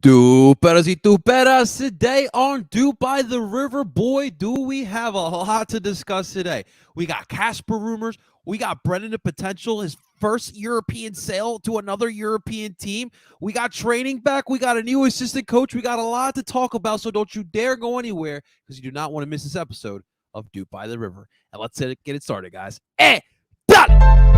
Duperas y tuperas, today on Dupe by the River, boy, do we have a lot to discuss today. We got Casper rumors. We got Brendan the potential, his first European sale to another European team. We got training back. We got a new assistant coach. We got a lot to talk about, so don't you dare go anywhere because you do not want to miss this episode of Dupe by the River. And let's get it started, guys. Done!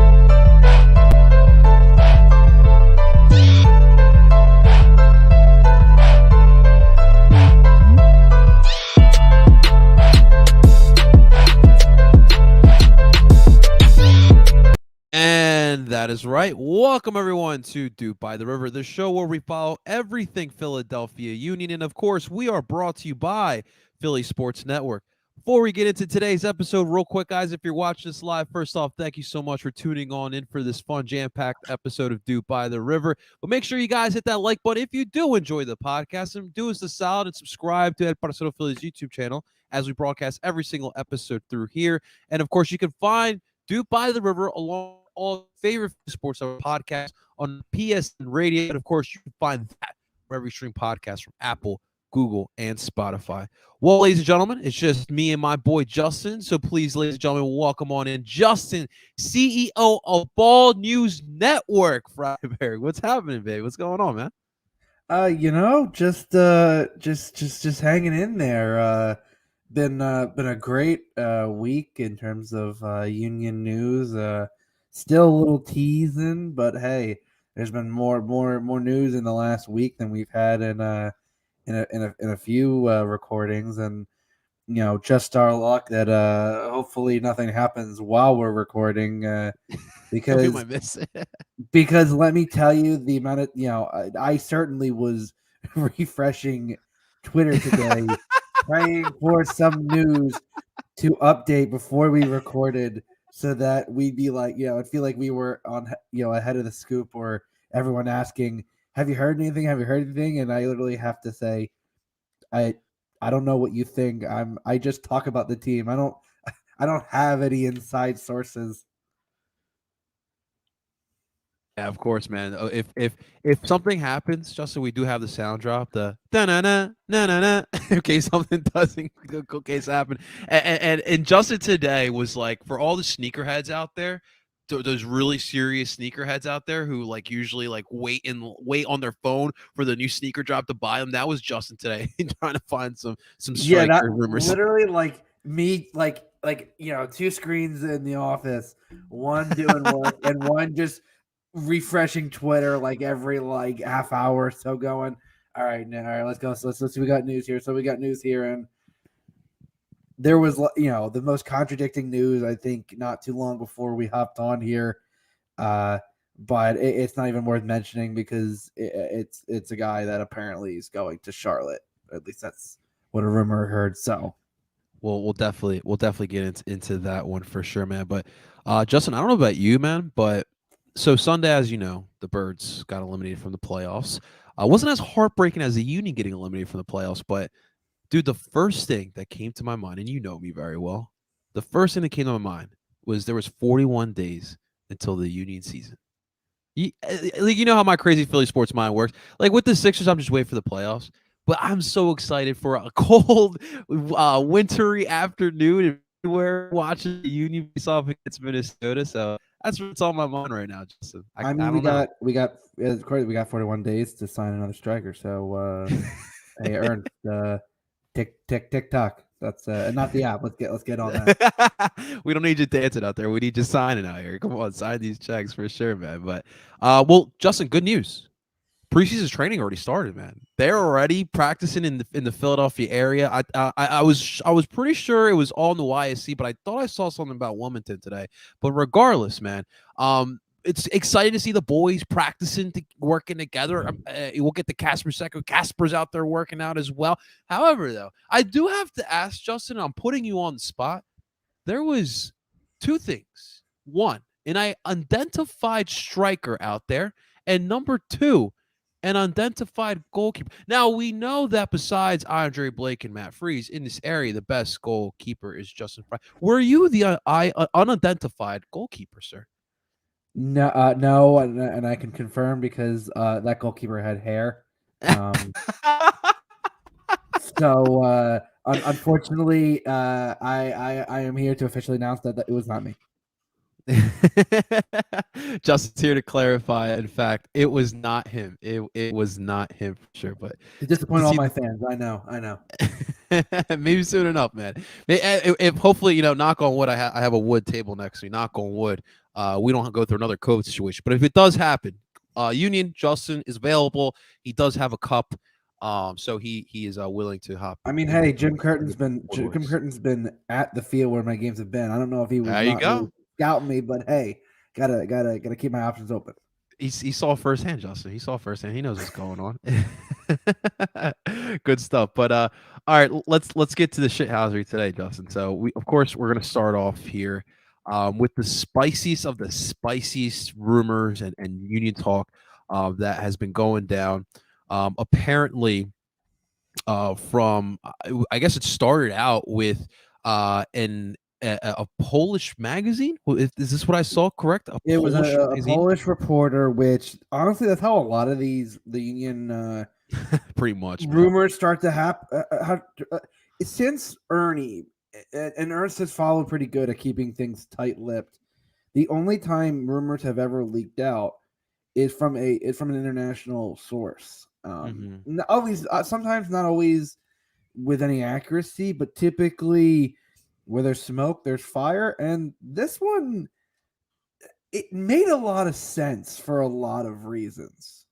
And that is right. Welcome, everyone, to Dupe by the River, the show where we follow everything Philadelphia Union. And, of course, we are brought to you by Philly Sports Network. Before we get into today's episode, real quick, guys, if you're watching this live, first off, thank you so much for tuning on in for this fun, jam-packed episode of Dupe by the River. But make sure you guys hit that like button if you do enjoy the podcast, and do us the solid and subscribe to Ed Parcero Philly's YouTube channel as we broadcast every single episode through here. And, of course, you can find Dupe by the River along all favorite sports podcasts on PSN Radio. And of course, you can find that wherever you stream podcasts from Apple, Google, and Spotify. Well, ladies and gentlemen, it's just me and my boy Justin. So please, ladies and gentlemen, welcome on in Justin, CEO of Ball News Network. Freiberg, what's happening, babe? What's going on, man? Just hanging in there. Been a great week in terms of Union news. Still a little teasing, but hey, there's been more news in the last week than we've had in a few recordings, and just our luck that hopefully nothing happens while we're recording because let me tell you, the amount of I certainly was refreshing Twitter today praying for some news to update before we recorded, so that we'd be like, I'd feel like we were on, ahead of the scoop, or everyone asking, have you heard anything? Have you heard anything? And I literally have to say, I don't know what you think. I just talk about the team. I don't have any inside sources. Yeah, of course, man. If something happens, Justin, we do have the sound drop, the da na na na na na, in case something doesn't, in case happen. And Justin today was like, for all the sneakerheads out there, those really serious sneakerheads out there who like usually like wait on their phone for the new sneaker drop to buy them. That was Justin today, trying to find some striker rumors. Literally like me, like two screens in the office, one doing work and one just refreshing Twitter like every like half hour or so, going, all right, let's go. So let's see, we got news here. So we got news here, and there was the most contradicting news, I think, not too long before we hopped on here. But it's not even worth mentioning because it's a guy that apparently is going to Charlotte. At least that's what a rumor heard. So we'll definitely get into that one for sure, man. But Justin, I don't know about you, man, but so Sunday, as you know, the Birds got eliminated from the playoffs. Wasn't as heartbreaking as the Union getting eliminated from the playoffs, but dude, the first thing that came to my mind, and you know me very well, the first thing that came to my mind was there was 41 days until the Union season. You know how my crazy Philly sports mind works. Like with the Sixers, I'm just waiting for the playoffs. But I'm so excited for a cold, wintry afternoon and we're watching the Union face off against Minnesota. So that's what's on my mind right now, Justin. I mean, we got 41 days to sign another striker. So hey, Ernst, tick tock. That's not the app. Let's get on that. We don't need you dancing out there. We need you signing out here. Come on, sign these checks for sure, man. But well, Justin, good news. Preseason training already started, man. They're already practicing in the Philadelphia area. I was pretty sure it was all in the YSC, but I thought I saw something about Wilmington today. But regardless, man, it's exciting to see the boys practicing, working together. We'll get the Casper second. Casper's out there working out as well. However, though, I do have to ask, Justin, I'm putting you on the spot. There was two things. One, an identified striker out there, and number two, an unidentified goalkeeper. Now, we know that besides Andre Blake and Matt Freese, in this area, the best goalkeeper is Justin Fry. Were you the unidentified goalkeeper, sir? No, and I can confirm because that goalkeeper had hair. Um, unfortunately, I am here to officially announce that it was not me. Justin's here to clarify. In fact, it was not him. It was not him for sure. But To it's good to disappoint all see my fans, I know. maybe soon enough, man. If hopefully, knock on wood, I have a wood table next to me. Knock on wood. We don't go through another COVID situation. But if it does happen, Union Justin is available. He does have a cup. So he is willing to hop I mean, in hey, the Jim in the Curtin's woodworks. at the field where my games have been. I don't know if he was There you not really go. scouting me, but hey, gotta keep my options open. He saw firsthand, Justin. He saw firsthand. He knows what's going on. Good stuff. But all right, let's get to the shithousery today, Justin. So we're gonna start off here with the spiciest of the spiciest rumors and union talk that has been going down. Apparently, from I guess it started out with an a Polish magazine. Is this what I saw? Correct? A It was Polish a magazine, Polish reporter, which honestly, that's how a lot of the union pretty much, man. rumors start to happen. Since Ernie, and Ernst has followed pretty good at keeping things tight-lipped. The only time rumors have ever leaked out is from an international source. Hmm. Not always, sometimes not always with any accuracy, but typically where there's smoke, there's fire, and this one it made a lot of sense for a lot of reasons.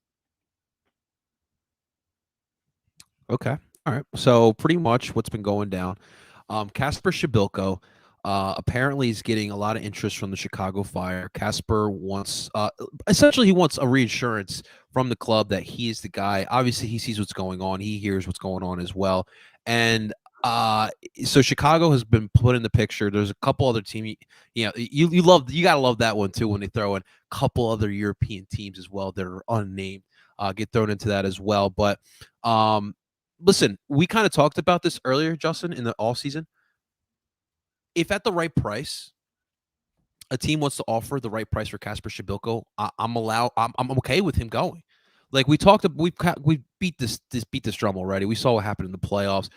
Okay. All right. So pretty much what's been going down. Casper Shabilko apparently is getting a lot of interest from the Chicago Fire. Casper wants essentially he wants a reassurance from the club that he is the guy. Obviously, he sees what's going on. He hears what's going on as well. And uh so Chicago has been put in the picture. There's a couple other teams, you gotta love that one too when they throw in a couple other European teams as well that are unnamed get thrown into that as well. But um listen, we kind of talked about this earlier, Justin, in the all season. If at the right price, a team wants to offer the right price for Casper Shabilko, I'm okay with him going. Like we talked, we beat this drum already. We saw what happened in the playoffs.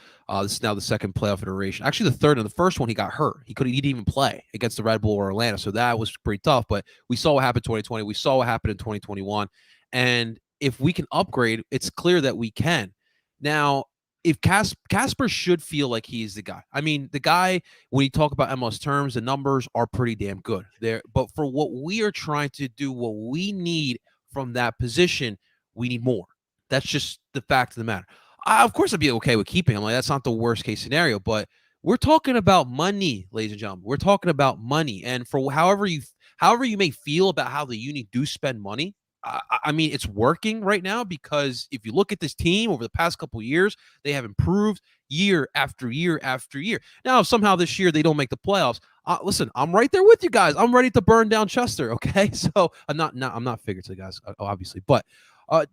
This is now the second playoff iteration. Actually, the third. And the first one, he got hurt. He didn't even play against the Red Bull or Atlanta, so that was pretty tough. But we saw what happened in 2020. We saw what happened in 2021. And if we can upgrade, it's clear that we can. Now, if Casper should feel like he's the guy. I mean, the guy when you talk about MLS terms, the numbers are pretty damn good there. But for what we are trying to do, what we need from that position, we need more. That's just the fact of the matter. Of course, I'd be okay with keeping him. Like that's not the worst case scenario, but we're talking about money, ladies and gentlemen. We're talking about money, and for however you may feel about how the Union do spend money, I mean, it's working right now because if you look at this team over the past couple of years, they have improved year after year after year. Now, if somehow this year they don't make the playoffs, listen, I'm right there with you guys. I'm ready to burn down Chester. Okay, so I'm not figurative, guys, obviously, but uh,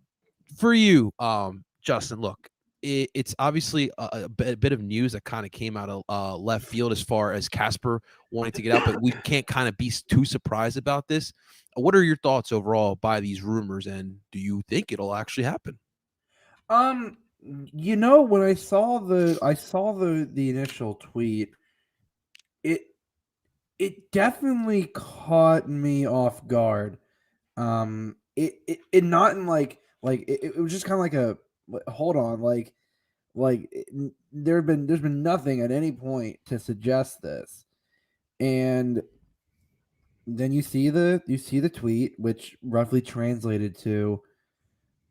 for you, Justin, look, it's obviously a bit of news that kind of came out of left field as far as Casper wanting to get out, but we can't kind of be too surprised about this. What are your thoughts overall by these rumors, and do you think it'll actually happen? Um, when I saw the initial tweet, it it definitely caught me off guard. It not in it was just kind of like hold on, there's been nothing at any point to suggest this, and then you see the tweet, which roughly translated to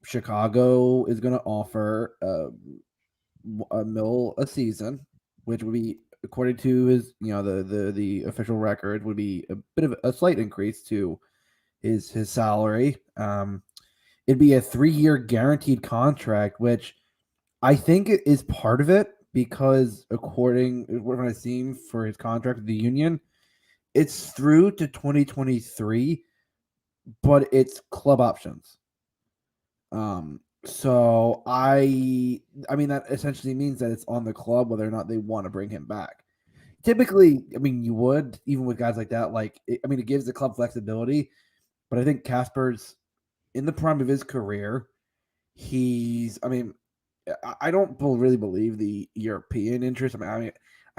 Chicago is going to offer a mil a season, which would be according to his the official record would be a bit of a slight increase to his salary. It'd be a 3-year guaranteed contract, which I think it is part of it because according what I've seen for his contract with the union, it's through to 2023, but it's club options. So I mean that essentially means that it's on the club whether or not they want to bring him back. Typically, I mean you would even with guys like that. I mean it gives the club flexibility, but I think Casper's in the prime of his career. he's. I mean, I don't really believe the European interest. I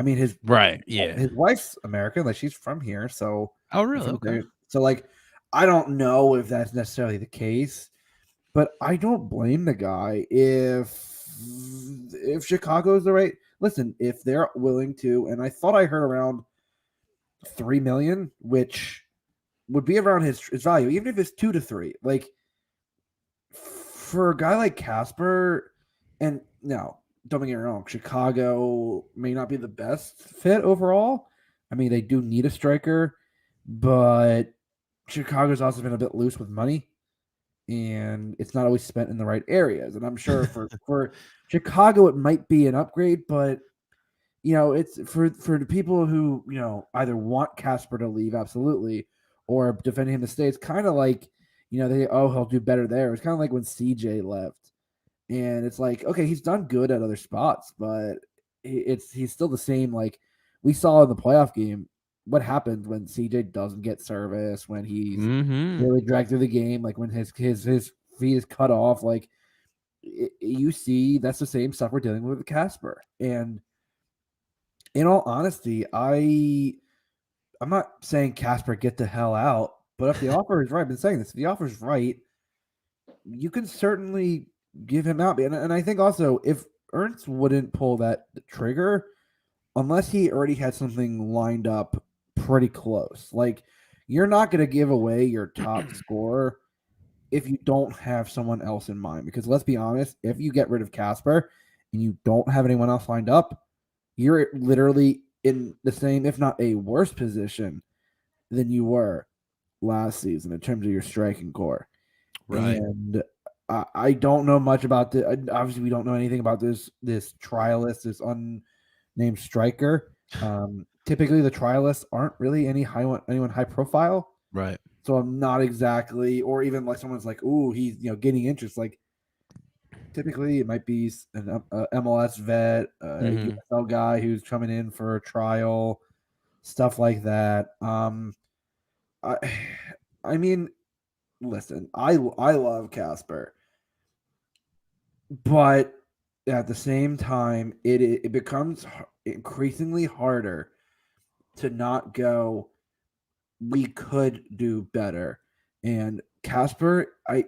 mean, Right. Yeah. his wife's American, like she's from here, so Oh, really? from Okay. there. So like, I don't know if that's necessarily the case, but I don't blame the guy if Chicago is the right. Listen, if they're willing to, and I thought I heard around 3 million, which would be around his value, even if it's 2 to 3. Like for a guy like Casper, and no, don't get me wrong, Chicago may not be the best fit overall. I mean, they do need a striker, but Chicago's also been a bit loose with money, and it's not always spent in the right areas. And I'm sure for Chicago, it might be an upgrade, but it's for the people who either want Casper to leave absolutely or defending him to stay. It's kind of like he'll do better there. It's kind of like when CJ left, and it's like okay, he's done good at other spots, but he's still the same. Like we saw in the playoff game, what happens when CJ doesn't get service, when he's Mm-hmm. really dragged through the game, like when his feet is cut off. Like you see, that's the same stuff we're dealing with Casper. And in all honesty, I'm not saying Casper get the hell out, but if the offer is right, I've been saying this. If the offer is right, you can certainly give him out. And I think also if Ernst wouldn't pull that trigger unless he already had something lined up pretty close. Like you're not going to give away your top scorer if you don't have someone else in mind. Because let's be honest, if you get rid of Casper and you don't have anyone else lined up, you're literally in the same, if not a worse position than you were last season in terms of your striking core. Right. And I don't know much about the. Obviously, we don't know anything about this trialist, this unnamed striker. Typically, the trialists aren't really anyone high profile. Right. So I'm not exactly, or even like someone's like, "Ooh, he's gaining interest." Like typically, it might be an MLS vet, a Mm-hmm. USL guy who's coming in for a trial, stuff like that. I, I mean, listen, I love Casper, but at the same time, it becomes increasingly harder to not go. We could do better, and Casper, I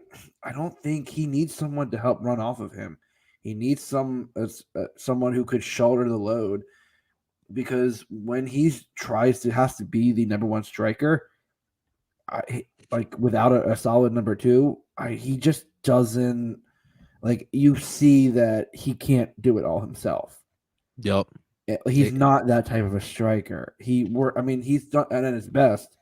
don't think he needs someone to help run off of him. He needs someone who could shoulder the load because when he has to be the number one striker, like without a solid number two, he just doesn't like you see that he can't do it all himself. Yep. He's not that type of a striker. He's done at his best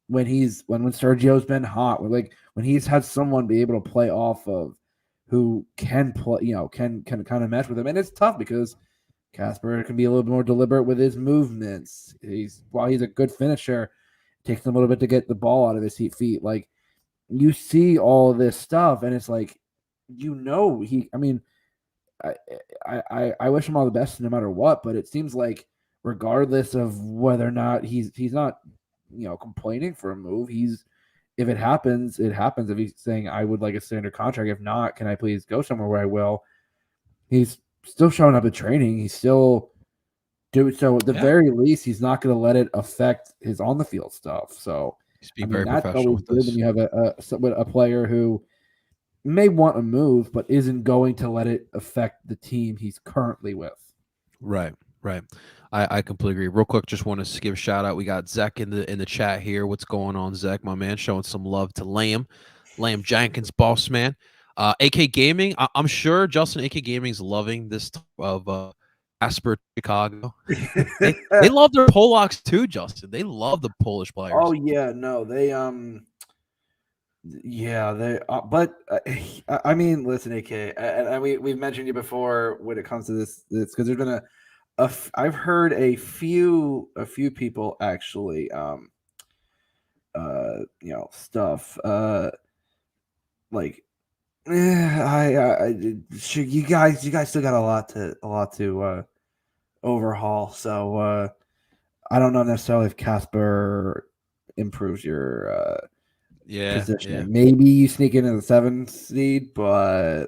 when Sergio's been hot, when he's had someone be able to play off of who can play, can kind of mesh with him. And it's tough because Casper can be a little bit more deliberate with his movements. While he's a good finisher, it takes him a little bit to get the ball out of his feet. Like you see all of this stuff, and it's like, he. I mean, I wish him all the best no matter what, but it seems like regardless of whether or not he's not complaining for a move, if it happens, it happens. If he's saying I would like a standard contract, if not, can I please go somewhere where I will? He's still showing up at training. He's still doing so. At the Yeah. very least, he's not going to let it affect his on the field stuff. So, He's I being mean, very that's professional always with good when this. you have a player who may want a move, but isn't going to let it affect the team he's currently with. Right. Right. I completely agree. Real quick, just want to give a shout out. We got Zach in the chat here. What's going on, Zach, my man? Showing some love to Lamb Jenkins, boss man. AK Gaming. I'm sure Justin AK Gaming's loving this type of Asper Chicago. They love their Polacks too, Justin. They love the Polish Oh players. yeah, no, yeah, they. But I mean, listen, AK, and we've mentioned you before when it comes to this because there's been I've heard a few people actually stuff like you guys still got a lot to overhaul. So I don't know necessarily if Casper improves your Yeah, yeah. positioning. Maybe you sneak into the 7th seed, but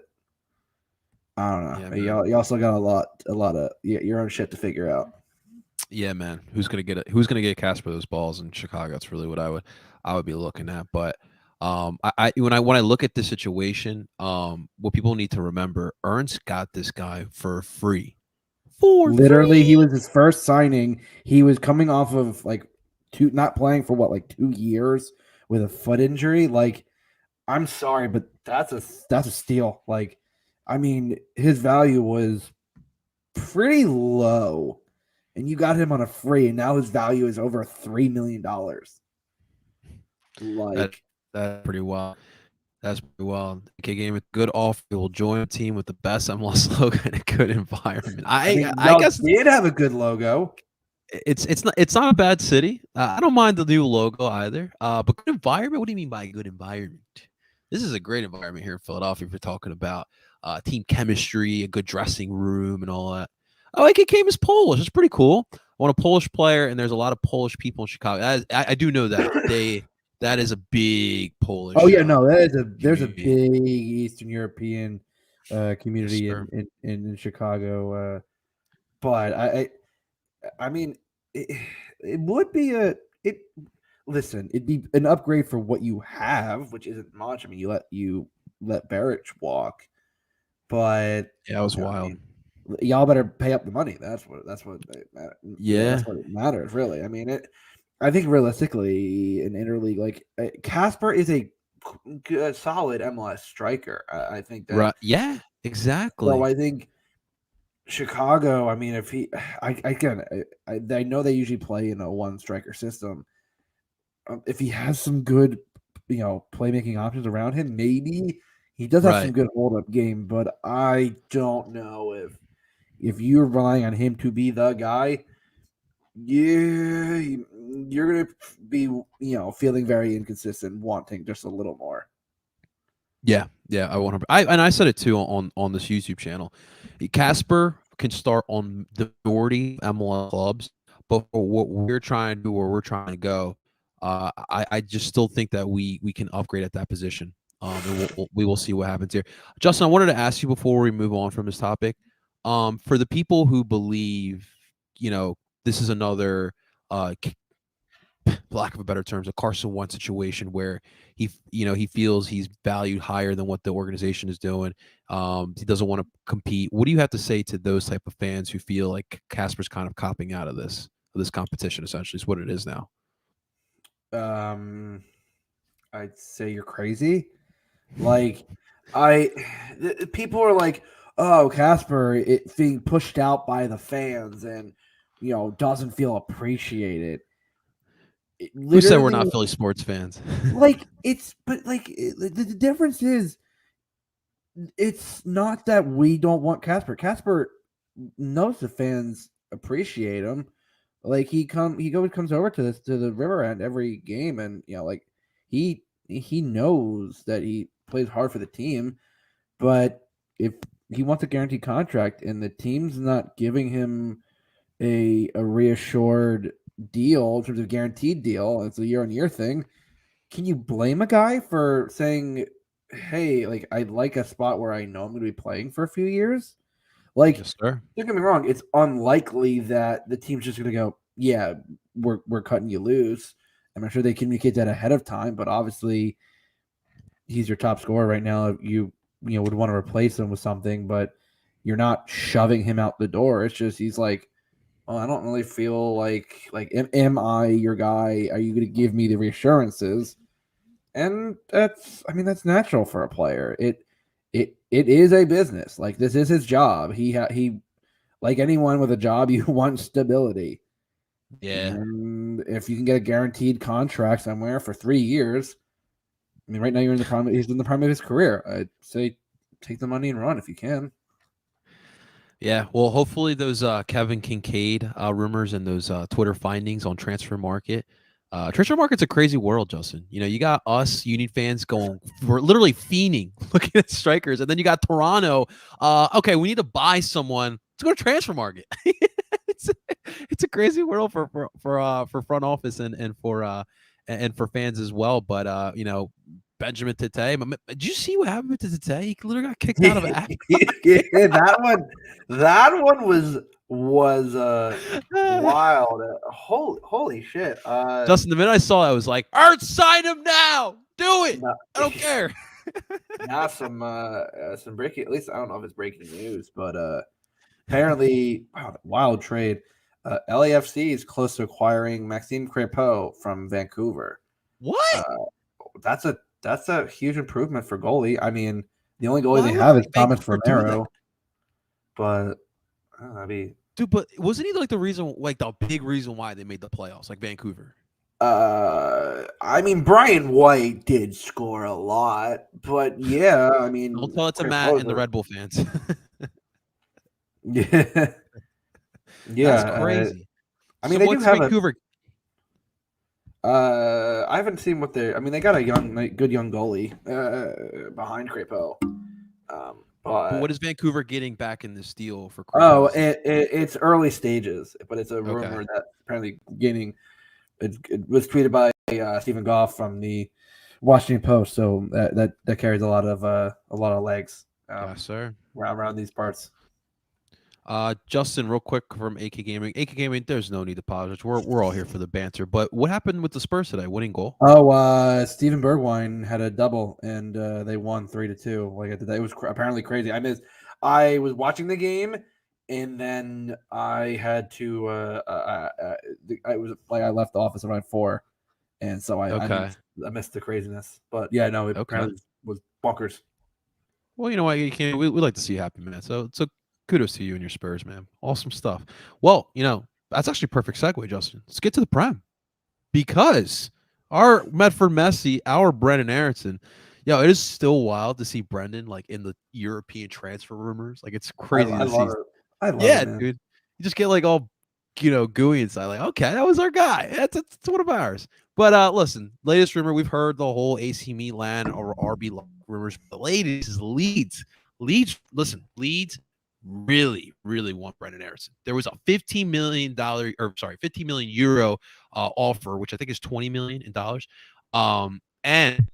I don't Yeah, know. man. You also got a lot of your own shit to figure out. Yeah, man. Who's gonna get it? Who's gonna get Casper those balls in Chicago? That's really what I would be looking at. But I when I look at this situation, what people need to remember, Ernst got this guy for free. For Literally, he free. was his first signing. He was coming off of like not playing for what, like 2 years with a foot injury. Like, I'm sorry, but that's a steal. Like, I mean, his value was pretty low, and you got him on a free, and now his value is over $3 million. That Like, that's pretty wild. That's pretty wild. Okay, game with good offer. Will join a team with the best MLS logo and a good environment. I I mean, I y'all guess did have a good logo. it's not a bad city. I don't mind the new logo either. But good environment. What do you mean by good environment? This is a great environment here in Philadelphia. If you're talking about team chemistry, a good dressing room, and all that. Oh, AKK is Polish. It's pretty cool. I want a Polish player, and there's a lot of Polish people in Chicago. I do know that that is a big Oh Polish yeah, no, there's a community. big Eastern European Yes, community sir. in Chicago. But I mean, it would be a it. Listen, it'd be an upgrade for what you have, which isn't much. I mean, you let Barrett walk, but Yeah, it was I wild. mean, y'all better pay up the money. Yeah, that's what it matters, really. I mean, it. I think realistically, in interleague, like Casper is a good, solid MLS striker. I think that. right. Yeah, So exactly. I think Chicago. I mean, if he, I again, I know they usually play in a one striker system. If he has some good, playmaking options around him, maybe he does have Right. some good hold up game. But I don't know if you're relying on him to be the guy. Yeah, you're gonna be feeling very inconsistent, wanting just a little more. Yeah, yeah, I 100. I said it too on this YouTube channel. Casper can start on the majority MLS clubs, but for what we're trying to do, where we're trying to go, I just still think that we can upgrade at that position. And we will see what happens here. Justin, I wanted to ask you before we move on from this topic. For the people who believe, you know, this is another lack of a better terms, a Carson Wentz situation where he feels he's valued higher than what the organization is doing. He doesn't want to compete. What do you have to say to those type of fans who feel like Casper's kind of copping out of this competition? Essentially, is what it is now. Um, I'd say you're crazy. Like, I people are like, oh, Casper, it being pushed out by the fans and doesn't feel appreciated. Who said we're Literally, not Philly sports fans? like but like the difference is it's not that we don't want Casper. Casper knows the fans appreciate him. Like he always comes over to the river end every game, and like he knows that he plays hard for the team. But if he wants a guaranteed contract and the team's not giving him a reassured deal in terms of guaranteed deal, it's a year-on-year thing. Can you blame a guy for saying, "Hey, like I'd like a spot where I know I'm going to be playing for a few years"? Like, Yes, sir. don't get me wrong, it's unlikely that the team's just going to go, "Yeah, we're cutting you loose." I'm sure they communicate that ahead of time, but obviously he's your top scorer right now. You would want to replace him with something, but you're not shoving him out the door. It's just he's like, oh, I don't really feel like am I your guy? Are you going to give me the reassurances? And that's natural for a player. It is a business. Like this is his job. He like anyone with a job, you want stability. Yeah. And if you can get a guaranteed contract somewhere for 3 years, I mean, right now he's in the prime of his career. I'd say take the money and run if you can. Yeah, well, hopefully those Kevin Kincaid rumors and those Twitter findings on transfer market. Transfer market's a crazy world, Justin. You got us Union fans going, we're literally fiending looking at strikers, and then you got Toronto. Okay, we need to buy someone. Let's go to transfer market. it's it's a crazy world for front office and for fans as well. But Benjamin Tete. Did you see what happened to Tete? He literally got kicked out of a Yeah, that one was wild. Holy shit. Justin, the minute I saw it, I was like, Art, sign him now. Do it. No, I don't care. now some breaking. At least I don't know if it's breaking news, but apparently, wow, wild trade. LAFC is close to acquiring Maxime Crépeau from Vancouver. What? That's a huge improvement for goalie. I mean, the only goalie Why they would have is Thomas Vancouver do that? Romero, but I mean, Dude, but wasn't he like the reason, like the big reason why they made the playoffs, like Vancouver? I mean, Brian White did score a lot, but yeah, I Don't mean, tell it to Matt and the Red Bull fans. yeah, That's yeah. crazy. I mean, So they do what's have a. Vancouver? I haven't seen what they're. I mean, they got a good young goalie behind Crépeau. But what But is Vancouver getting back in this deal for oh, Crépeau? Is it it's early stages, but it's a okay? rumor that apparently gaining. It was tweeted by Stephen Goff from the Washington Post, so that carries a lot of legs Yes, sir. around these parts. Justin, real quick from AK Gaming. AK Gaming, there's no need to apologize. We're all here for the banter. But what happened with the Spurs today? Winning goal? Oh, Steven Bergwijn had a double, and they won 3-2. Like it was apparently crazy. I was watching the game, and then I had to. I was like I left the office around 4, and so Okay. I missed the craziness. But yeah, no, it Okay. apparently was bonkers. Well, you know what? You can't. We like to see you happy, man. So kudos to you and your Spurs, man. Awesome stuff. Well, that's actually a perfect segue, Justin. Let's get to the Prem because our Medford Messi, our Brendan Aronson. It is still wild to see Brendan like in the European transfer rumors. Like it's crazy I to see. love it. I love it, Yeah, man. dude. You just get like all gooey inside. Like, okay, that was our guy. That's one of ours. But listen, latest rumor we've heard the whole AC Milan or RB rumors. The latest is Leeds. Leeds really, really want Brendan Aronson. There was a €15 million offer, which I think is 20 million in dollars. And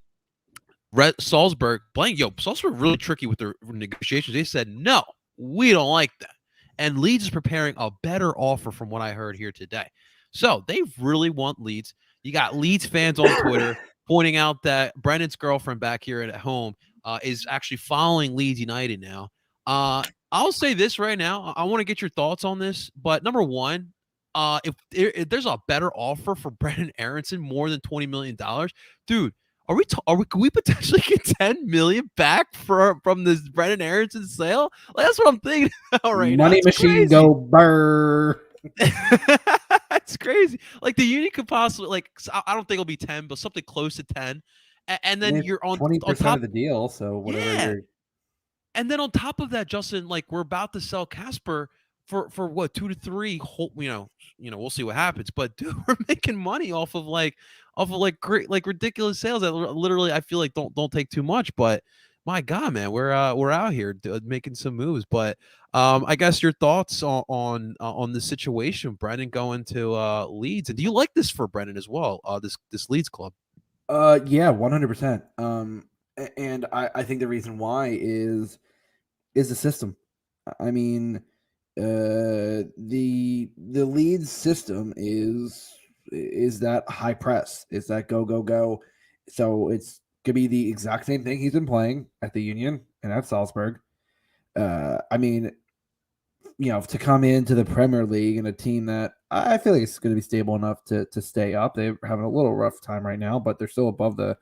Salzburg really tricky with their negotiations. They said, no, we don't like that. And Leeds is preparing a better offer from what I heard here today. So they really want Leeds. You got Leeds fans on Twitter pointing out that Brendan's girlfriend back here at home is actually following Leeds United now. I'll say this right now. I want to get your thoughts on this. But number one, if there's a better offer for Brendan Aronson, more than $20 million, dude, can we potentially get 10 million back from this Brendan Aronson sale? Like, that's what I'm thinking about right now. Money It's machine crazy. go burr. It's crazy. Like the Union could possibly I don't think it'll be 10, but something close to 10. And then you're on 20% top. of the deal, so whatever Yeah. you're. And then on top of that, Justin, like we're about to sell Casper for what 2 to 3 whole, we'll see what happens, but dude, we're making money off of great, like ridiculous sales that literally I feel like don't take too much, but my god, man, we're out here making some moves. But I guess your thoughts on the situation, Brendan going to Leeds, and do you like this for Brendan as well, this Leeds club? Yeah, 100%. And I think the reason why is the system. I mean, the Leeds system is that high press, is that go go go. So it's gonna be the exact same thing he's been playing at the Union and at Salzburg. I mean, to come into the Premier League and a team that I feel like it's going to be stable enough to stay up. They're having a little rough time right now, but they're still above the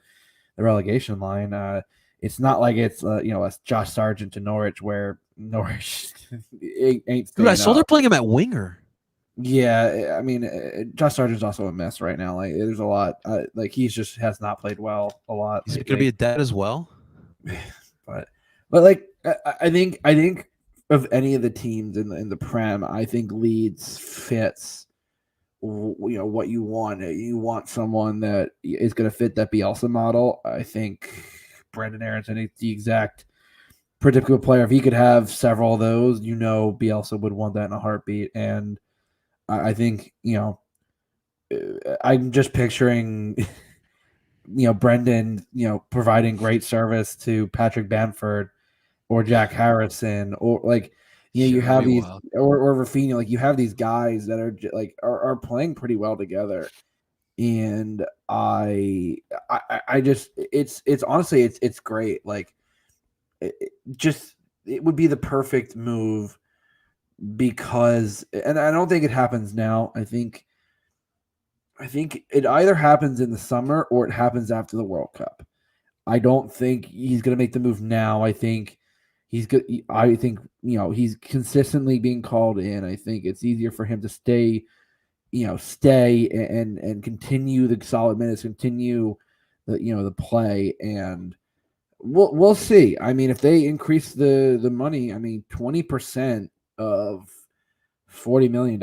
relegation line. It's not like it's a Josh Sargent to Norwich, where Norwich ain't Dude, I staying saw they're up. playing him at winger. Yeah, I mean, Josh Sargent's also a mess right now. Like, there's a lot. Like, he's just has not played well a lot He's going to lately. be a dad as well. but like, I think of any of the teams in the Prem, I think Leeds fits. What you want. You want someone that is going to fit that Bielsa model. I think Brendan Aronson is the exact predictable player. If he could have several of those, Bielsa would want that in a heartbeat. And I think I'm just picturing Brendan, providing great service to Patrick Bamford or Jack Harrison, or like, you Yeah, that'd have be these, wild. or Rafinha, like you have these guys that are are playing pretty well together. And I just, it's honestly, it's great. Like, just, it would be the perfect move, because, and I don't think it happens now. I think it either happens in the summer or it happens after the World Cup. I don't think he's going to make the move now. I think he's good. I think, he's consistently being called in. I think it's easier for him to stay and continue the solid minutes, continue the play, and we'll see. I mean, if they increase the money, I mean, 20% of $40 million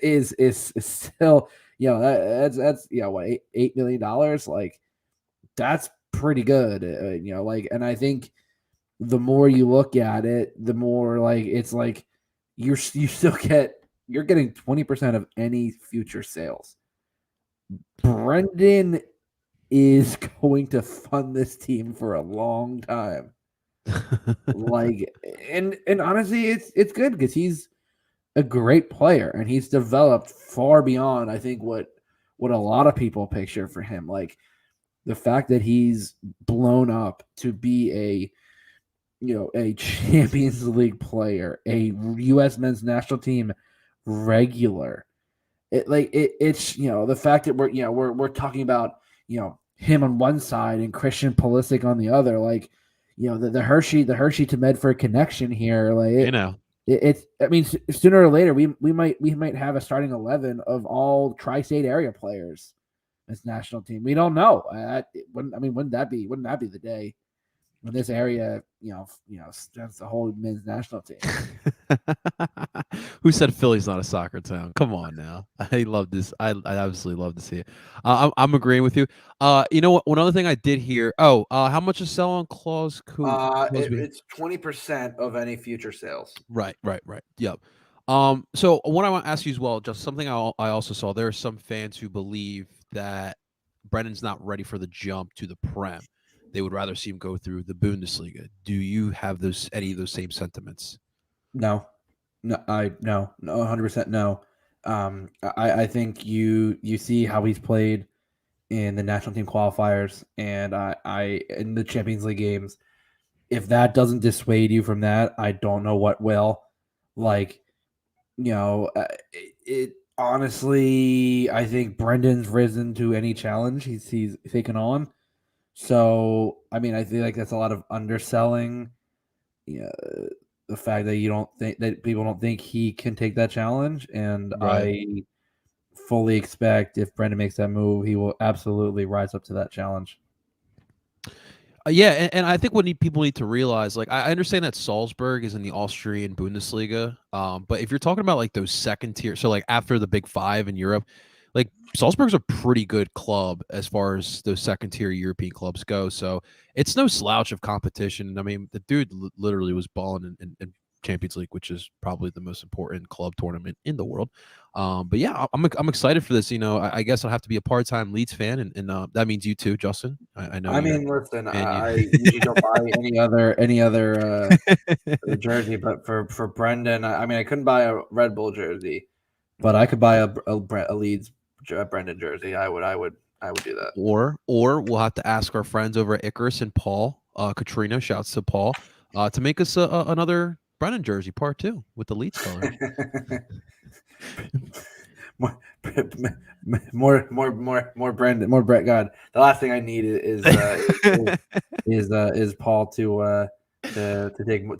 is still, that's what, $8 million. Like, that's pretty good, like, and I think the more you look at it, the more, like, it's like you're getting 20% of any future sales. Brendan is going to fund this team for a long time. Like, and honestly, it's good because he's a great player and he's developed far beyond, I think, what a lot of people picture for him. Like, the fact that he's blown up to be a Champions League player, a U.S. men's national team regular. It's the fact that we're talking about him on one side and Christian Pulisic on the other. Like, the Hershey to Medford connection here. Like, You know. it's, I mean, sooner or later we might have a starting 11 of all tri-state area players as national team. We don't know. Wouldn't that be the day when this area, that's the whole men's national team? Who said Philly's not a soccer town? Come on now. I love this. I absolutely love to see it. I'm agreeing with you. You know what? One other thing I did hear. Oh, how much is sell on clause we? It's 20% of any future sales. Right, right, right. Yep. So what I want to ask you as well, just something I also saw. There are some fans who believe that Brennan's not ready for the jump to the Prem. They would rather see him go through the Bundesliga. Do you have any of those same sentiments? No, no, 100% no. I think you see how he's played in the national team qualifiers, and I in the Champions League games. If that doesn't dissuade you from that, I don't know what will. Like, it honestly, I think Brendan's risen to any challenge he's taken on. So, I mean, I feel like that's a lot of underselling. Yeah, the fact that you don't think that people don't think he can take that challenge, and Right. I fully expect if Brendan makes that move, he will absolutely rise up to that challenge. Yeah, and I think people need to realize, like, I understand that Salzburg is in the Austrian Bundesliga, but if you're talking about like those second tier, so like after the big five in Europe, like Salzburg's a pretty good club as far as those second tier European clubs go. So it's no slouch of competition. I mean, the dude literally was balling in Champions League, which is probably the most important club tournament in the world. But yeah, I'm excited for this. I guess I'll have to be a part time Leeds fan, and that means you too, Justin. I know I you're. mean, listen, And you. I usually don't buy any other jersey, but for Brendan, I mean, I couldn't buy a Red Bull jersey, but I could buy a Leeds Brendan jersey. I would do that. Or we'll have to ask our friends over at Icarus and Paul, Katrina, shouts to Paul, to make us another Brennan jersey part two with the Leeds colors. more, more Brendan, more Brett. God, the last thing I need is Paul to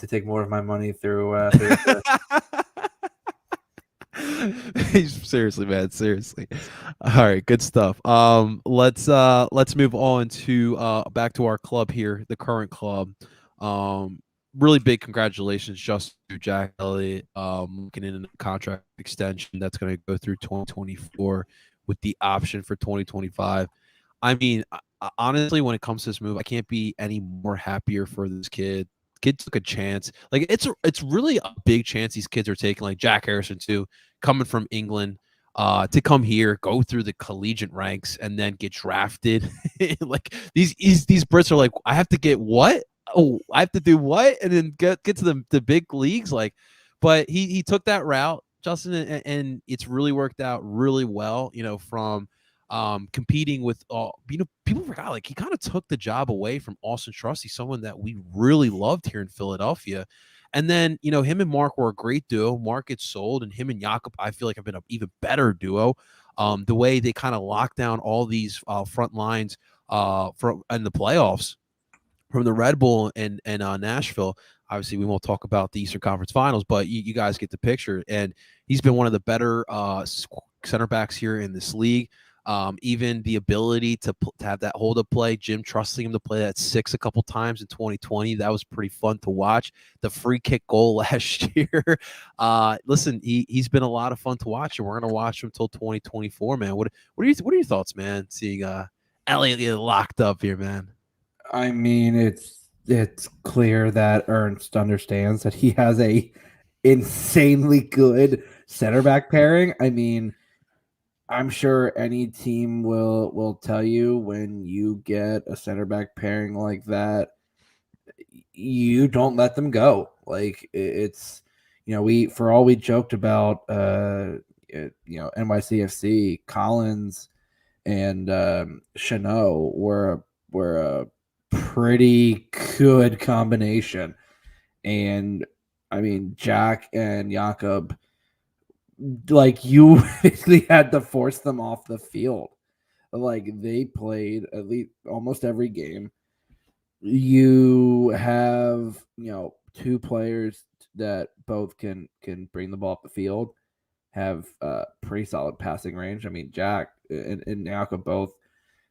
take more of my money through the. Seriously, man, seriously. All right, good stuff. Let's move on to back to our club here, the current club. Um Really big congratulations just to Jack Elliott, looking in a contract extension that's going to go through 2024 with the option for 2025. I mean, honestly, when it comes to this move, I can't be any more happier for this kid. Kid took a chance. Like, it's really a big chance these kids are taking. Like Jack Harrison too, coming from England. to come here, go through the collegiate ranks, and then get drafted. Like these Brits are like, I have to get what? Oh, I have to do what? And then get to the big leagues. Like, but he took that route, Justin, and it's really worked out really well. From competing with people forgot, like, he kind of took the job away from Austin Trusty, someone that we really loved here in Philadelphia. And then, him and Mark were a great duo. Mark gets sold, and him and Jakob, I feel like, have been an even better duo. The way they kind of lock down all these front lines from in the playoffs from the Red Bull and Nashville. Obviously, we won't talk about the Eastern Conference Finals, but you guys get the picture. And he's been one of the better center backs here in this league. Even the ability to have that hold up play, Jim trusting him to play that 6 a couple times in 2020. That was pretty fun to watch. The free kick goal last year. Listen, he's been a lot of fun to watch, and we're gonna watch him until 2024, man. What are your thoughts, man? Seeing Elliot get locked up here, man. I mean, it's clear that Ernst understands that he has a insanely good center back pairing. I mean, I'm sure any team will tell you when you get a center back pairing like that, you don't let them go. Like it's we for all we joked about NYCFC, Collins and Chanot were a pretty good combination. And I mean, Jack and Jakob, like, you basically had to force them off the field. Like, they played at least almost every game. You have, two players that both can bring the ball up the field, have pretty solid passing range. I mean, Jack and Jakob both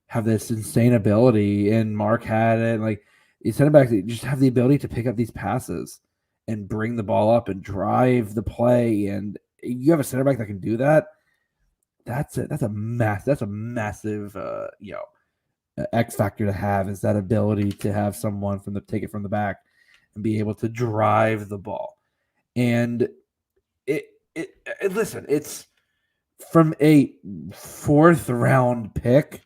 have this insane ability, and Mark had it. Like, the center backs just have the ability to pick up these passes and bring the ball up and drive the play. And you have a center back that can do that. That's a massive X factor to have, is that ability to have someone take it from the back and be able to drive the ball. And listen, it's from a 4th round pick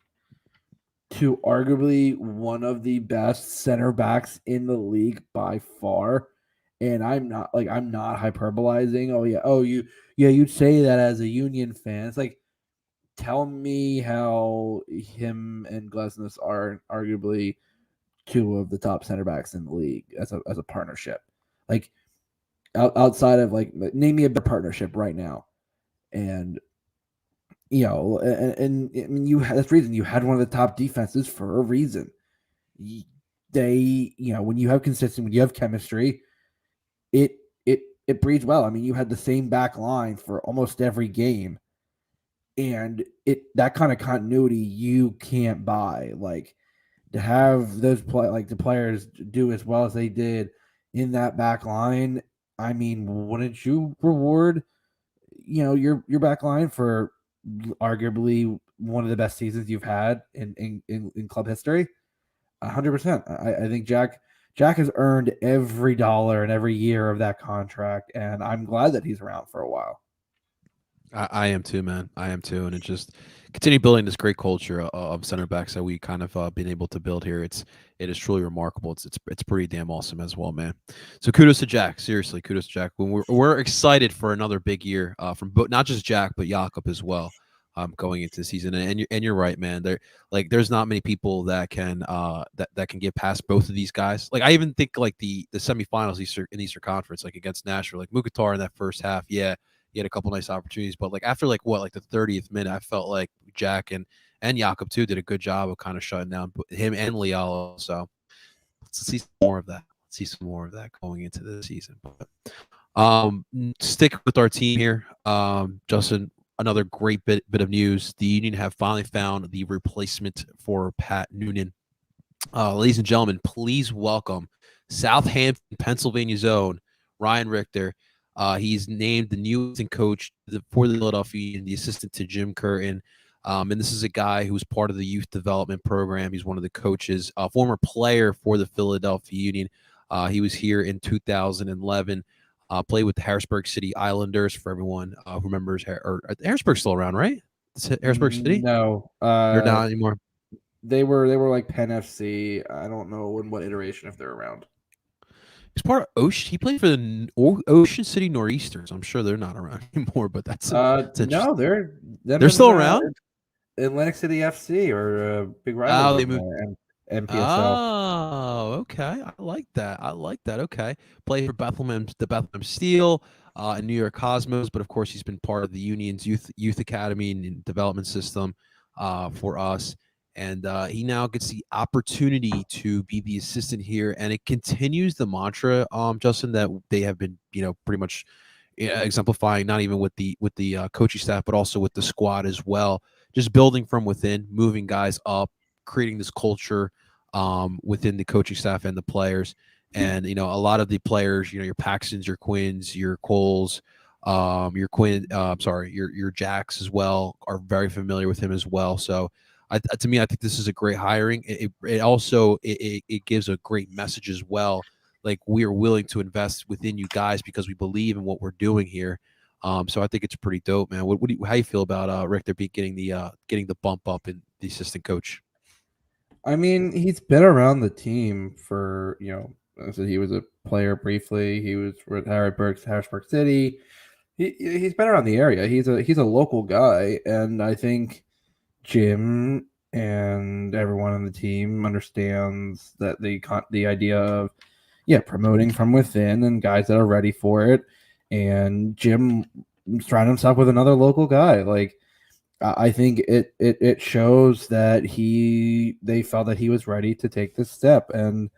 to arguably one of the best center backs in the league by far. And I'm not hyperbolizing. You'd say that as a Union fan. It's like, tell me how him and Glesnes are arguably 2 of the top center backs in the league as a partnership. Like, outside of, like, name me a better partnership right now. And and I mean, that's the reason you had one of the top defenses for a reason. They, when you have consistency, when you have chemistry, it breeds well. I mean, you had the same back line for almost every game, and that kind of continuity you can't buy. Like, to have those the players do as well as they did in that back line. I mean, wouldn't you reward your back line for arguably one of the best seasons you've had in club history? 100%. I think Jack has earned every dollar and every year of that contract, and I'm glad that he's around for a while. I am too, man. I am too, and it just continue building this great culture of center backs that we kind of been able to build here. It is truly remarkable. It's pretty damn awesome as well, man. So kudos to Jack. Seriously, kudos to Jack. When we're excited for another big year from not just Jack but Jakob as well. Going into the season, and you're right, man. There's not many people that can that can get past both of these guys. Like, I even think, like, the semifinals in Eastern Conference, like against Nashville, like Mukhtar in that first half, yeah, he had a couple nice opportunities, but like after like the 30th minute, I felt like Jack and Jakob too did a good job of kind of shutting down him and Leal. So let's see some more of that. Let's see some more of that going into the season. But stick with our team here, Justin. Another great bit of news: the Union have finally found the replacement for Pat Noonan. Ladies and gentlemen, please welcome Southampton, Pennsylvania's own Ryan Richter. He's named the new assistant coach for the Philadelphia Union, the assistant to Jim Curtin. And this is a guy who was part of the youth development program. He's one of the coaches, a former player for the Philadelphia Union. He was here in 2011. Played with the Harrisburg City Islanders for everyone who remembers. Harrisburg's still around, right? Harrisburg City? No, They're not anymore. they were like Penn FC. I don't know in what iteration if they're around. He's part of Ocean. He played for the Ocean City Nor'easters. I'm sure they're not around anymore, but that's interesting. No, they're them They're still in around. Atlantic City FC or a big Oh, rivalry they moved. there, and NPSL. Oh, okay. I like that. I like that. Okay. Played for the Bethlehem Steel, and New York Cosmos, but of course he's been part of the Union's youth academy and development system, for us. And he now gets the opportunity to be the assistant here, and it continues the mantra, Justin, that they have been, pretty much, exemplifying, not even with the coaching staff, but also with the squad as well. Just building from within, moving guys up, creating this culture, within the coaching staff and the players. And a lot of the players, your Paxtons, your Quinns, your Coles, your Quinn, sorry, your Jacks as well, are very familiar with him as well. So, to me, I think this is a great hiring. It also it gives a great message as well. Like, we are willing to invest within you guys because we believe in what we're doing here. So I think it's pretty dope, man. How you feel about Richter B getting the bump up in the assistant coach? I mean, he's been around the team for I said he was a player briefly. He was with Harrisburg City. He's been around the area. He's a local guy, and I think Jim and everyone on the team understands that the idea of promoting from within and guys that are ready for it. And Jim surrounded himself with another local guy. Like, I think it shows that they felt that he was ready to take this step. And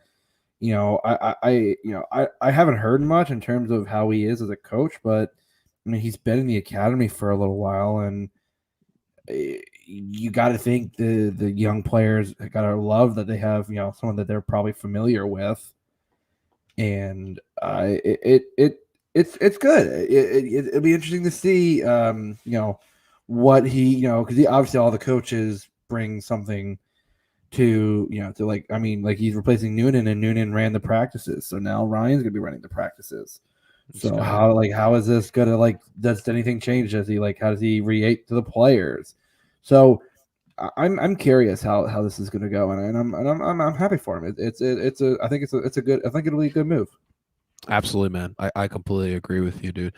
I haven't heard much in terms of how he is as a coach, but I mean, he's been in the academy for a little while, and you got to think the young players got to love that they have someone that they're probably familiar with. And it's good. It'll be interesting to see what because obviously all the coaches bring something to like, I mean, like, he's replacing Noonan, and Noonan ran the practices, so now Ryan's gonna be running the practices. So how is this gonna, like, does anything change? Does he, like, how does he react to the players? So I'm curious how this is gonna go, and I'm happy for him. I think I think it'll be a good move. Absolutely, man. I completely agree with you, dude.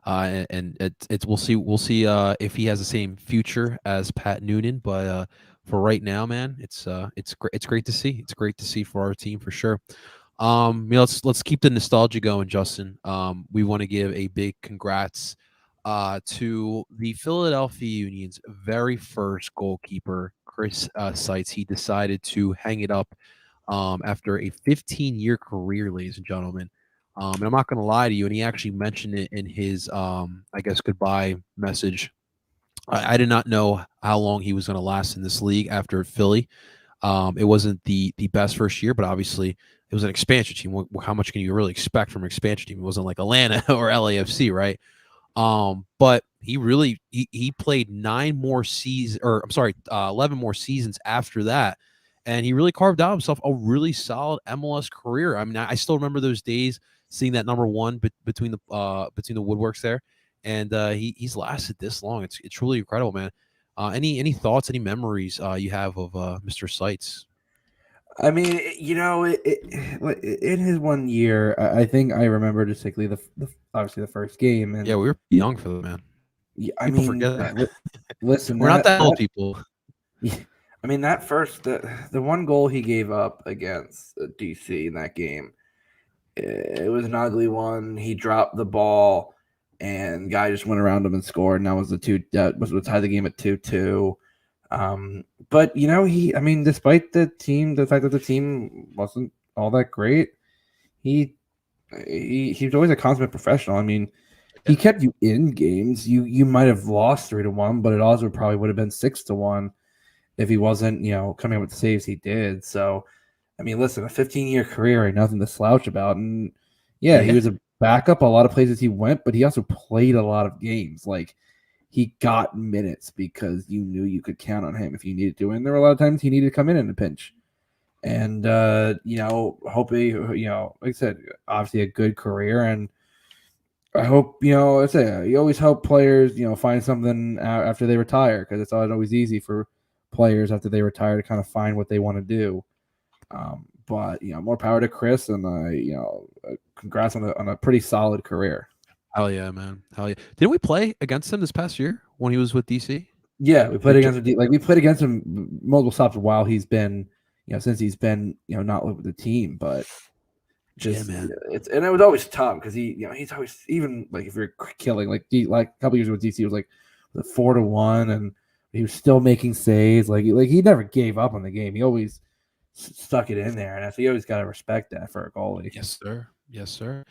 And it's we'll see if he has the same future as Pat Noonan, but for right now, man, it's great to see. It's great to see for our team for sure. Let's keep the nostalgia going, Justin. We want to give a big congrats to the Philadelphia Union's very first goalkeeper, Chris Seitz. He decided to hang it up, after a 15-year career, ladies and gentlemen. And I'm not going to lie to you, and he actually mentioned it in his, I guess, goodbye message. I did not know how long he was going to last in this league after Philly. It wasn't the best first year, but obviously it was an expansion team. How much can you really expect from an expansion team? It wasn't like Atlanta or LAFC, right? But he played 11 more seasons after that, and he really carved out himself a really solid MLS career. I mean, I still remember those days, seeing that number one between the woodworks there, and he's lasted this long. It's really incredible, man. Any thoughts, any memories you have of Mr. Seitz? I mean, in his 1 year, I think I remember distinctly obviously the first game, Yeah, and we were young for that, man. I People mean, forget that. listen, We're not that old, people. I mean, that first the one goal he gave up against DC in that game, it was an ugly one. He dropped the ball, and guy just went around him and scored, and that was what tied the game at 2-2. But I mean, despite the fact that the team wasn't all that great, he was always a consummate professional. I mean, he kept you in games. You might have lost 3-1, but it also probably would have been 6-1 if he wasn't, coming up with the saves he did. So, I mean, listen, a 15-year career ain't nothing to slouch about. And yeah, he was a backup a lot of places he went, but he also played a lot of games. Like, he got minutes because you knew you could count on him if you needed to. And there were a lot of times he needed to come in a pinch. And hopefully, like I said, obviously a good career. And I hope I say you always hope players find something after they retire because it's not always easy for players after they retire to kind of find what they want to do. But more power to Chris, and congrats on a pretty solid career. Hell yeah, man. Hell yeah. Didn't we play against him this past year when he was with DC? Yeah, we played against him. Like we played against him multiple stops while he's been since he's been not with the team, but just yeah, man. it was always tough because he's always even like if you're killing like a couple years with DC it was like 4-1 and he was still making saves like he never gave up on the game. He always stuck it in there, and so you always got to respect that for a goalie. Yes, sir. Yes, sir.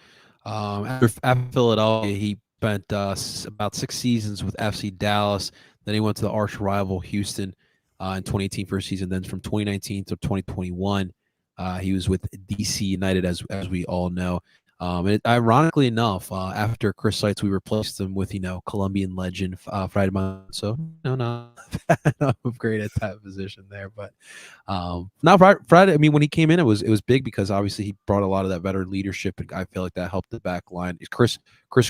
After Philadelphia, he spent about 6 seasons with FC Dallas. Then he went to the arch rival Houston in 2018 first season. Then from 2019 to 2021, he was with DC United, as we all know. Ironically enough, after Chris Seitz, we replaced him with Colombian legend Friday Month. So not great at that position there, but now Friday. I mean, when he came in, it was big because obviously he brought a lot of that veteran leadership, and I feel like that helped the back line. Chris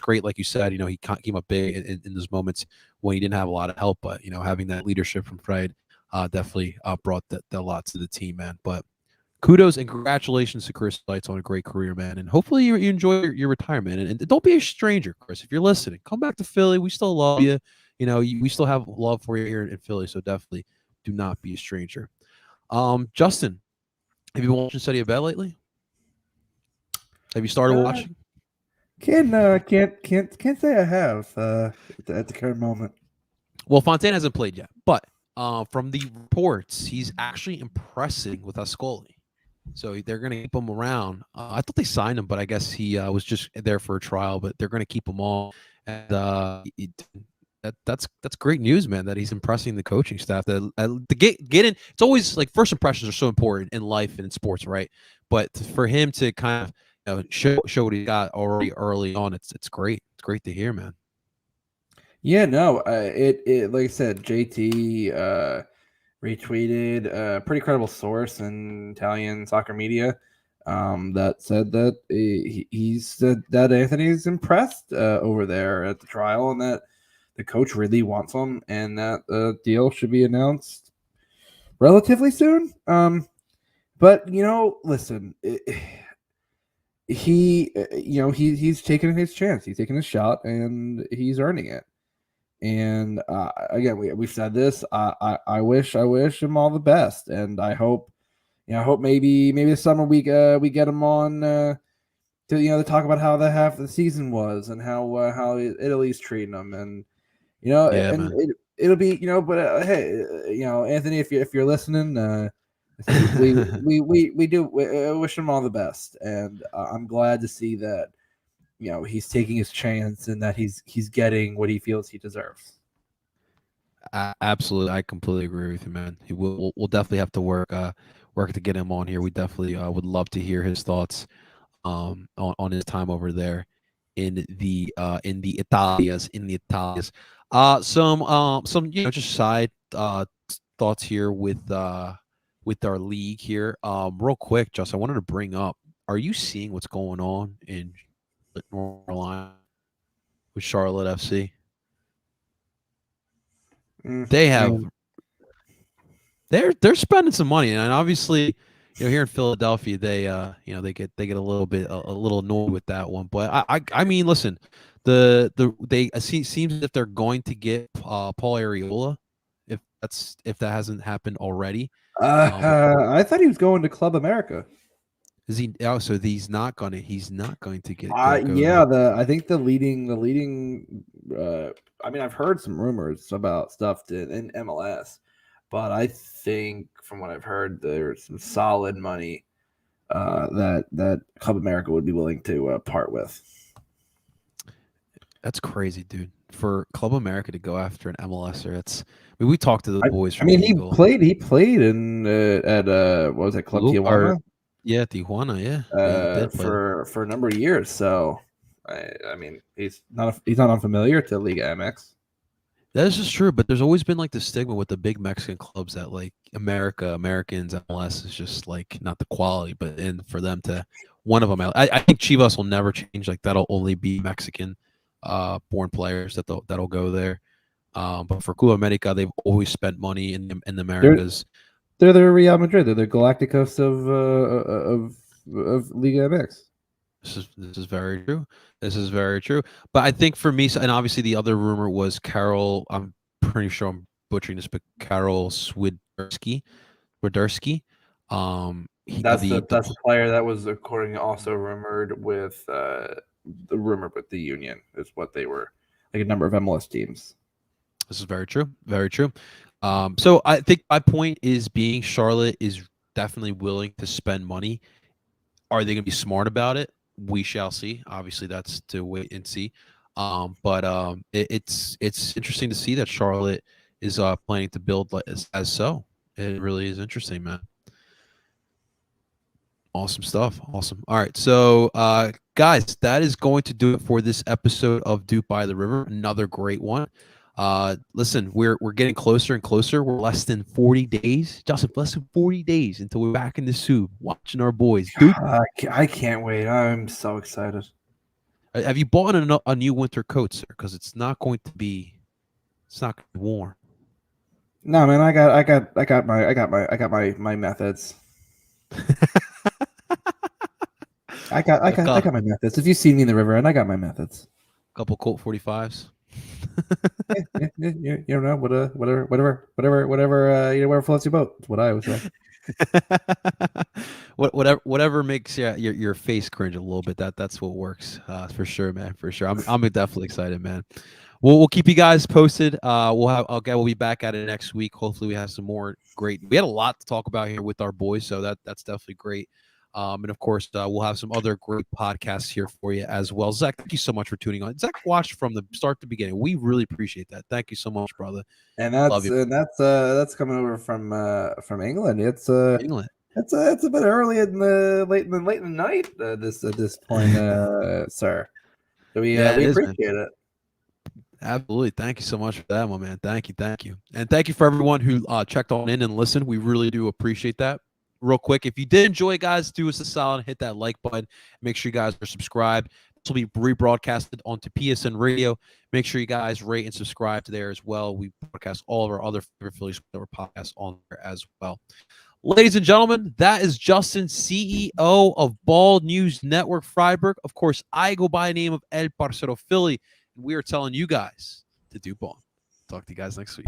great, like you said. He came up big in those moments when he didn't have a lot of help, but having that leadership from Fred definitely brought the lot to the team, man. But kudos and congratulations to Chris Lights on a great career, man. And hopefully you enjoy your retirement. And don't be a stranger, Chris. If you're listening, come back to Philly. We still love you. We still have love for you here in Philly. So definitely do not be a stranger. Justin, have you been watching Study of Bed lately? Have you started watching? Can't say I have at the current moment. Well, Fontaine hasn't played yet, but from the reports, he's actually impressing with Ascoli. So they're going to keep him around. I thought they signed him, but I guess he was just there for a trial. But they're going to keep him on, and that's great news, man. That he's impressing the coaching staff. That to get in, it's always like first impressions are so important in life and in sports, right? But for him to kind of show what he got already early on, it's great. It's great to hear, man. Yeah, no, it like I said, JT retweeted a pretty credible source in Italian soccer media that said that he said that Anthony's impressed over there at the trial and that the coach really wants him and that the deal should be announced relatively soon. But listen, he's taking his chance. He's taking a shot and he's earning it. And again, we've said this. I wish him all the best, and I hope maybe this summer we get him on to talk about how the half of the season was and how Italy's treating him, and it'll be But hey, Anthony, if you're listening, we do wish him all the best, and I'm glad to see that. He's taking his chance and that he's getting what he feels he deserves. Absolutely, I completely agree with you, man. We'll definitely have to work to get him on here. We definitely would love to hear his thoughts on his time over there in the Italias. Some just side thoughts here with our league here. Real quick, Justin, I wanted to bring up. Are you seeing what's going on in North Carolina with Charlotte FC? They have they're spending some money, and obviously, here in Philadelphia, they they get a little bit a little annoyed with that one. But I mean, listen, seems as if they're going to get Paul Areola, if that hasn't happened already. I thought he was going to Club America. Is he? Oh, so he's not going to get. Yeah, I think the leading. I mean, I've heard some rumors about stuff in MLS, but I think from what I've heard, there's some solid money that Club America would be willing to part with. That's crazy, dude. For Club America to go after an MLSer, we talked to the boys from. I mean, he played in at what was it, Club Tijuana? Yeah, Tijuana. Yeah, for a number of years. So, I mean, he's not unfamiliar to Liga MX. That is just true, but there's always been like the stigma with the big Mexican clubs that like Americans, MLS is just like not the quality, but for them to One of them. I think Chivas will never change. Like that'll only be Mexican born players that'll go there. But for Club America, they've always spent money in the They're Americas. they're the Real Madrid. They're the Galacticos of Liga MX. This is very true. This is very true. But I think for me, and obviously the other rumor was Carol. I'm pretty sure I'm butchering this, but Carol Swiderski. That's the player that was according also rumored with the rumor with the Union is what they were like a number of MLS teams. This is very true. Very true. So I think my point is being Charlotte is definitely willing to spend money. Are they going to be smart about it? We shall see. Obviously, that's to wait and see. It's interesting to see that Charlotte is planning to build as so. It really is interesting, man. Awesome stuff. Awesome. All right. So, guys, that is going to do it for this episode of Duke by the River. Another great one. Listen, we're getting closer and closer. We're less than 40 days, Justin, less than 40 days until we're back in the soup watching our boys. Duke, I can't wait. I'm so excited. have you bought a new winter coat, sir? Because it's not going to be warm. No, man, I got my methods. I got my methods. If you see me in the river, and I got my methods. Couple Colt 45s. You don't know whatever whatever floats your boat. That's what I always say. Whatever makes your face cringe a little bit. That's what works for sure, man. For sure. I'm definitely excited, man. We'll keep you guys posted. We'll be back at it next week. Hopefully, we have some more great. We had a lot to talk about here with our boys, so that's definitely great. And of course, we'll have some other great podcasts here for you as well. Zach, thank you so much for tuning on. Zach watched from the start to beginning. We really appreciate that. Thank you so much, brother. And that's coming over from England. It's England. It's a bit early in the late in the night. At this point, sir. So we appreciate it. Absolutely. Thank you so much for that, my man. Thank you. And thank you for everyone who checked on in and listened. We really do appreciate that. Real quick, if you did enjoy, guys, do us a solid, hit that like button. Make sure you guys are subscribed. This will be rebroadcasted onto PSN Radio. Make sure you guys rate and subscribe to there as well. We broadcast all of our other favorite Philly Sports podcasts on there as well. Ladies and gentlemen, that is Justin, CEO of Ball News Network Freiburg. Of course, I go by the name of El Parcero Philly, and we are telling you guys to do ball. Talk to you guys next week.